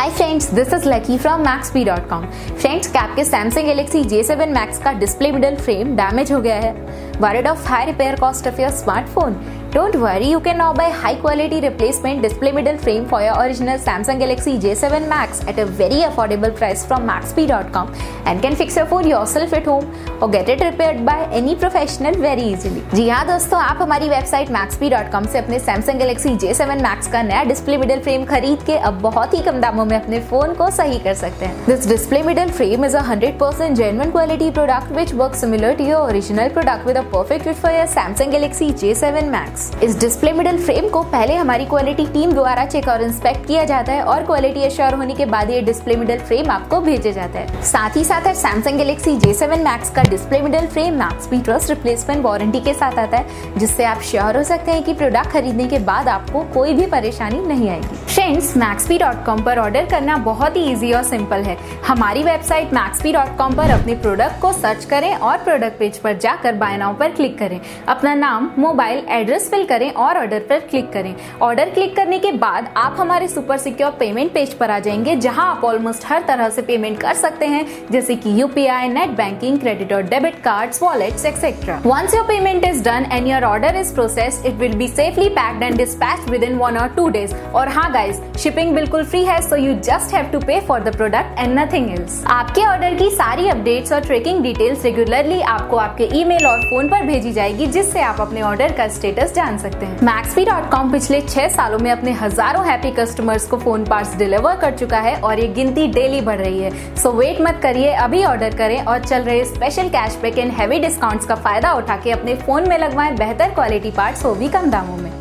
Hi friends, this is lucky from Maxbhi.com। Friends, क्या आपके Samsung Galaxy J7 Max का display middle frame damage हो गया है? Worried of high repair cost of your smartphone? Don't worry, you can now buy high quality replacement display middle frame for your original Samsung Galaxy J7 Max at a very affordable price from Maxbhi.com and can fix your phone yourself at home or get it repaired by any professional very easily। जी हाँ दोस्तों, आप हमारी website Maxbhi.com से अपने Samsung Galaxy J7 Max का नया display middle frame खरीद के अब बहुत ही कम दामों में अपने फोन को सही कर सकते हैं। This display middle frame is a 100% genuine quality product which works similar to your original product with a perfect fit for your Samsung Galaxy J7 Max। इस डिस्प्ले मिडल फ्रेम को पहले हमारी क्वालिटी टीम द्वारा check और inspect किया जाता है और क्वालिटी एश्योर होने के बाद ये डिस्प्ले मिडल फ्रेम आपको भेजा जाता है। साथ ही साथ Samsung Galaxy J7 Max का display middle frame Maxbhi trust replacement warranty के साथ आता है, जिससे आप श्योर हो सकते हैं कि प्रोडक्ट खरीदने के बाद आपको कोई भी परेशानी नहीं आएगी। फ्रेंड्स, Maxbhi.com पर ऑर्डर करना बहुत ही इजी और सिंपल है। हमारी वेबसाइट Maxbhi.com पर अपने प्रोडक्ट को सर्च करें और प्रोडक्ट पेज पर जाकर बाय नाउ पर क्लिक करें। अपना नाम, मोबाइल एड्रेस फिल करें और ऑर्डर पर क्लिक करें। ऑर्डर क्लिक करने के बाद आप हमारे सुपर सिक्योर पेमेंट पेज पर आ जाएंगे, जहां आप ऑलमोस्ट हर तरह से पेमेंट कर सकते हैं, जैसे कि यूपीआई, नेट बैंकिंग, क्रेडिट और debit cards, wallets etcetera. Once your payment is done and your order is processed, it will be safely packed and dispatched within 1 or 2 days। और हाँ गाइस, शिपिंग बिल्कुल free है, so you just have to pay for the product and nothing else। आपके order की सारी updates और tracking details regularly आपको आपके ईमेल और फोन पर भेजी जाएगी, जिससे आप अपने ऑर्डर का स्टेटस जान सकते हैं। Maxbhi.com पिछले 6 सालों में अपने हजारों हैप्पी कस्टमर्स को फोन पार्ट्स डिलीवर कर चुका है और ये गिनती डेली बढ़ रही है। सो वेट मत करिए, अभी ऑर्डर करें और चल रहे special cashback and heavy discounts का फायदा उठा के अपने फोन में लगवाएं बेहतर क्वालिटी पार्ट्स, वो भी कम दामों में।